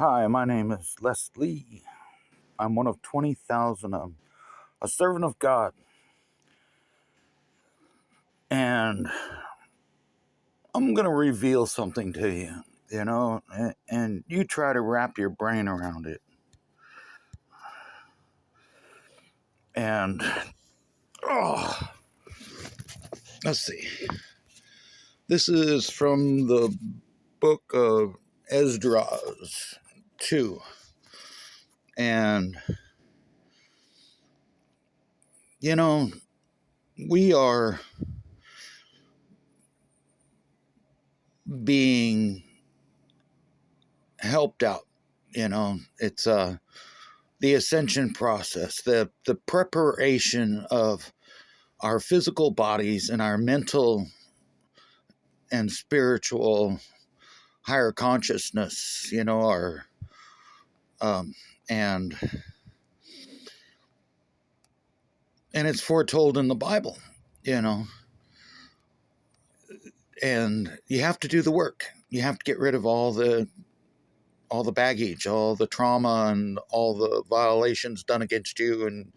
Hi, my name is Leslie. I'm one of 20,000. I'm a servant of God. And I'm going to reveal something to you, and you try to wrap your brain around it. And, oh, let's see. This is from the book of Esdras 2. And, you know, we are being helped out. It's the ascension process, the preparation of our physical bodies and our mental and spiritual higher consciousness, our um, and and it's foretold in the Bible, you know, and you have to do the work. You have to get rid of all the baggage, all the trauma, and all the violations done against you, and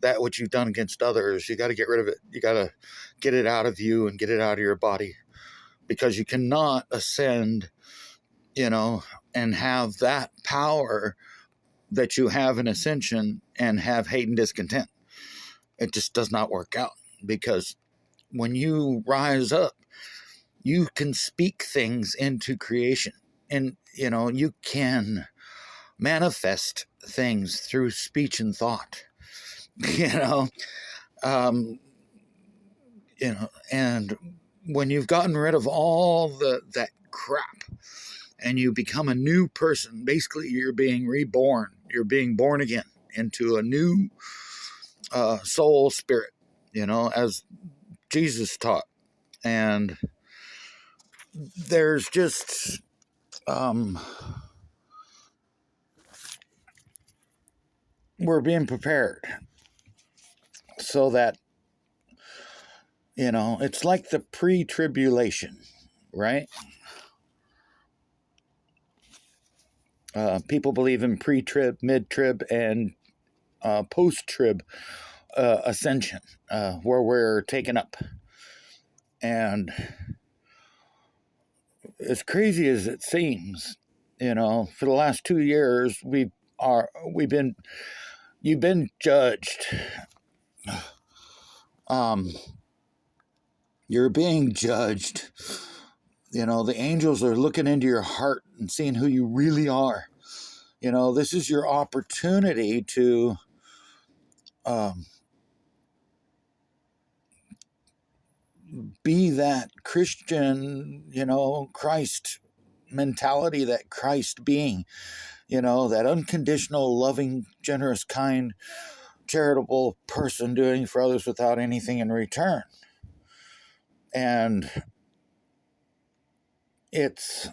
that which you've done against others. You got to get rid of it. You got to get it out of you and get it out of your body, because you cannot ascend, and have that power that you have in ascension and have hate and discontent. It just does not work out, because when you rise up, you can speak things into creation, and you can manifest things through speech and thought. you know um and when you've gotten rid of all that crap and you become a new person, basically you're being reborn. You're being born again into a new soul spirit, as Jesus taught. And there's just we're being prepared so that it's like the pre-tribulation, right? People believe in pre-trib, mid-trib, and post-trib ascension, where we're taken up. And as crazy as it seems, for the last 2 years, you've been judged. You're being judged. The angels are looking into your heart and seeing who you really are. This is your opportunity to be that Christian, Christ mentality, that Christ being, that unconditional, loving, generous, kind, charitable person doing for others without anything in return. And it's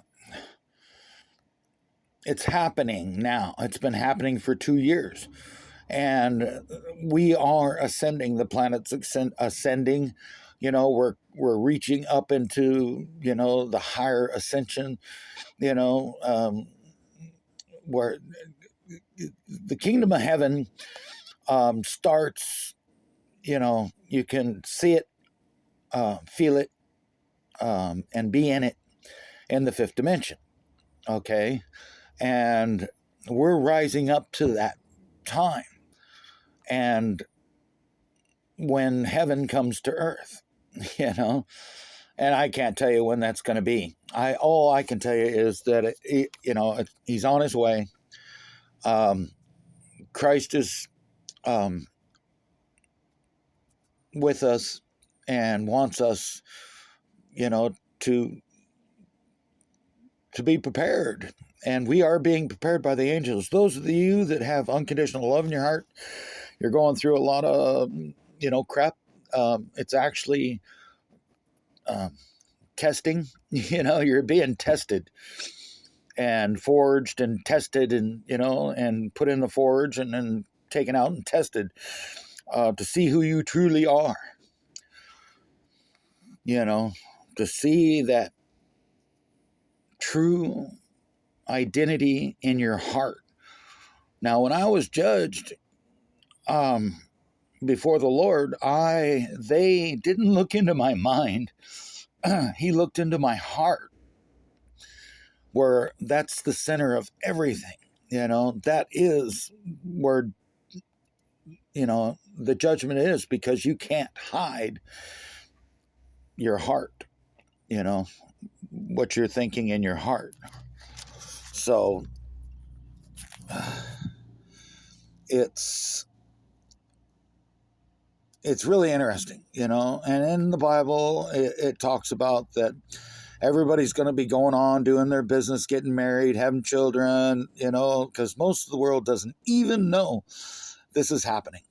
happening now. It's been happening for 2 years. And we are ascending. The planet's ascending. We're reaching up into, the higher ascension, where the kingdom of heaven starts, you can see it, feel it, and be in it in the fifth dimension. Okay. And we're rising up to that time. And when heaven comes to earth, and I can't tell you when that's going to be. All I can tell you is that he's on his way. Christ is with us and wants us, to be prepared. And we are being prepared by the angels. Those of you that have unconditional love in your heart, you're going through a lot of, crap. It's actually testing. You're being tested and forged and tested, and and put in the forge and then taken out and tested to see who you truly are. To see that true identity in your heart. Now, when I was judged before the Lord, they didn't look into my mind. He looked into my heart, where that's the center of everything. That is where, the judgment is, because you can't hide your heart, what you're thinking in your heart. So it's really interesting, and in the Bible, it talks about that everybody's going to be going on, doing their business, getting married, having children, because most of the world doesn't even know this is happening.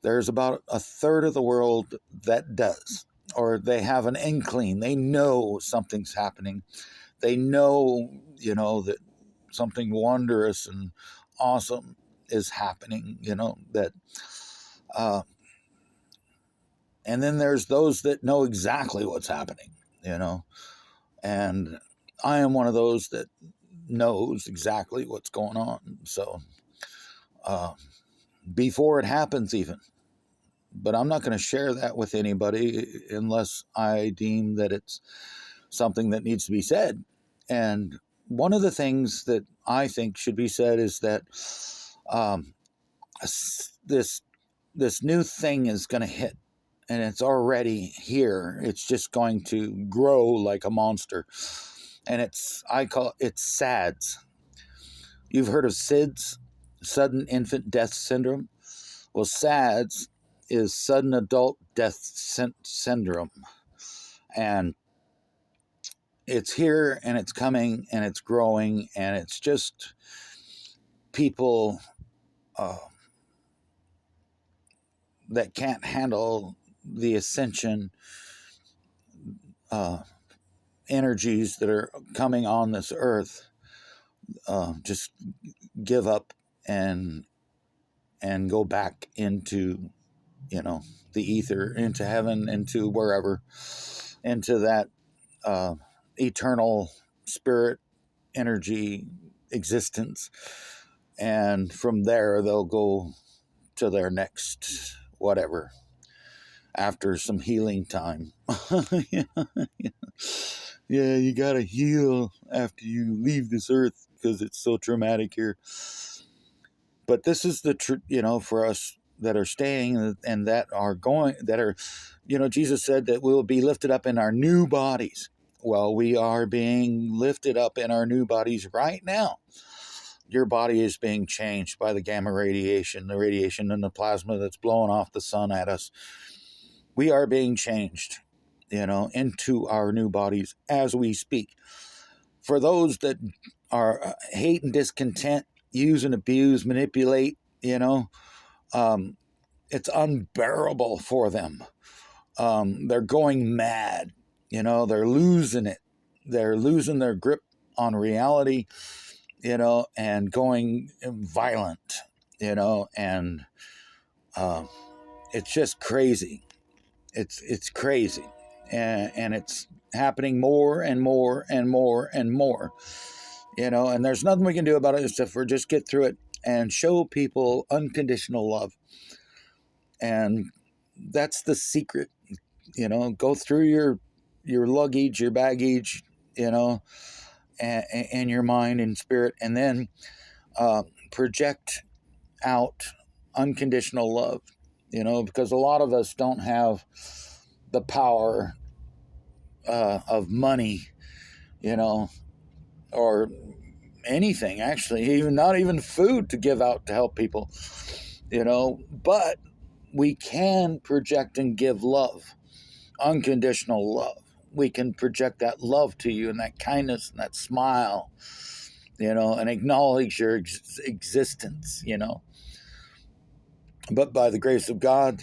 There's about a third of the world that does, or they have an inkling. They know something's happening. They know, that something wondrous and awesome is happening, that, and then there's those that know exactly what's happening, and I am one of those that knows exactly what's going on. So, before it happens even, but I'm not going to share that with anybody unless I deem that it's something that needs to be said. And one of the things that I think should be said is that this new thing is going to hit, and it's already here. It's just going to grow like a monster, and I call it SADS. You've heard of SIDS, sudden infant death syndrome? Well, SADS is sudden adult death syndrome, and it's here, and it's coming, and it's growing, and it's just people that can't handle the Ascension energies that are coming on this earth, just give up and go back into, the ether, into heaven, into wherever, into that eternal spirit energy existence. And from there, they'll go to their next whatever after some healing time. Yeah, you gotta heal after you leave this earth because it's so traumatic here. But this is for us that are staying and that are going, that are, Jesus said that we will be lifted up in our new bodies. Well, we are being lifted up in our new bodies right now. Your body is being changed by the gamma radiation, the radiation and the plasma that's blowing off the sun at us. We are being changed, into our new bodies as we speak. For those that are hate and discontent, use and abuse, manipulate, it's unbearable for them. They're going mad, they're losing it. They're losing their grip on reality, and going violent, and it's just crazy. It's crazy, and it's happening more and more and more and more, and there's nothing we can do about it except for just get through it and show people unconditional love. And that's the secret, go through your luggage, your baggage, and your mind and spirit, and then project out unconditional love, because a lot of us don't have the power of money, or anything, actually, not even food to give out to help people, but we can project and give love, unconditional love. We can project that love to you and that kindness and that smile, and acknowledge your existence, But by the grace of God,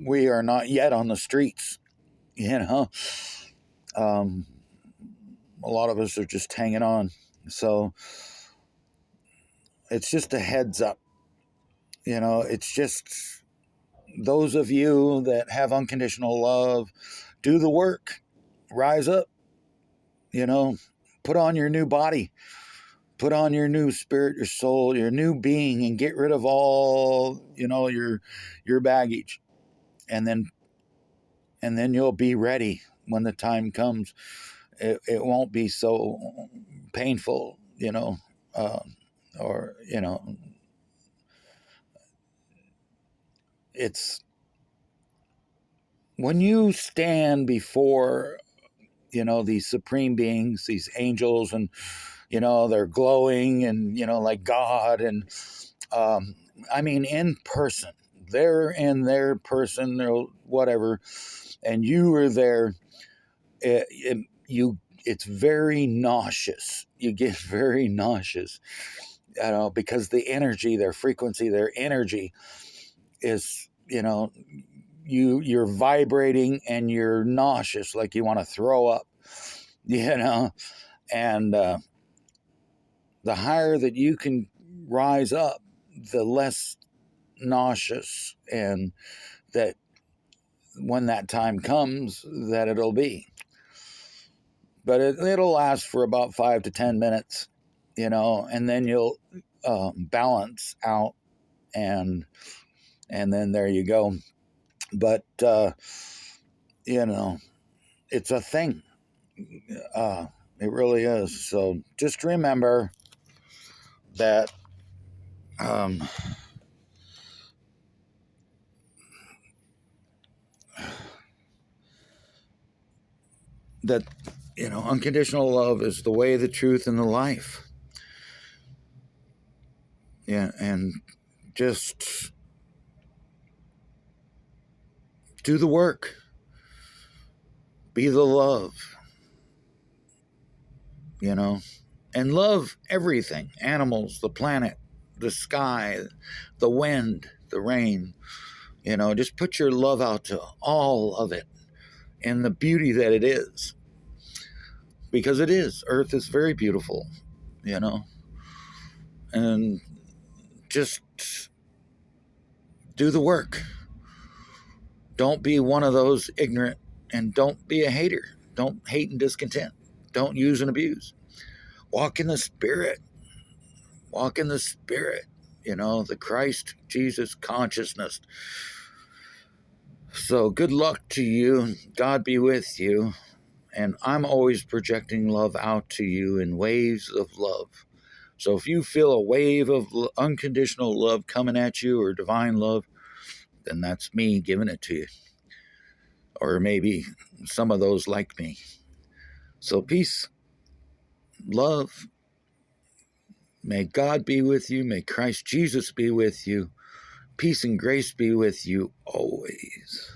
we are not yet on the streets, A lot of us are just hanging on. So it's just a heads up, it's just those of you that have unconditional love, do the work, rise up, You know, put on your new body, put on your new spirit, your soul, your new being, and get rid of all, your baggage. And then you'll be ready when the time comes. It won't be so painful, uh, or, it's when you stand before, these supreme beings, these angels, and, they're glowing and, like God. And, I mean, in person, they're in their person or whatever. And you are there. It's very nauseous. You get very nauseous, because the energy, their frequency, their energy is, you're vibrating and you're nauseous, like you want to throw up, and the higher that you can rise up, the less nauseous, and that when that time comes, that it'll be. But it'll last for about 5 to 10 minutes, and then you'll balance out, and then there you go. But it's a thing. It really is. So just remember that that unconditional love is the way, the truth, and the life. Yeah, and just do the work. Be the love, and love everything: animals, the planet, the sky, the wind, the rain. Just put your love out to all of it and the beauty that it is. Because it is. Earth is very beautiful, and just do the work. Don't be one of those ignorant, and don't be a hater. Don't hate and discontent. Don't use and abuse. Walk in the Spirit. Walk in the Spirit. The Christ Jesus consciousness. So good luck to you. God be with you. And I'm always projecting love out to you in waves of love. So if you feel a wave of unconditional love coming at you, or divine love, then that's me giving it to you. Or maybe some of those like me. So peace, love. May God be with you. May Christ Jesus be with you. Peace and grace be with you always.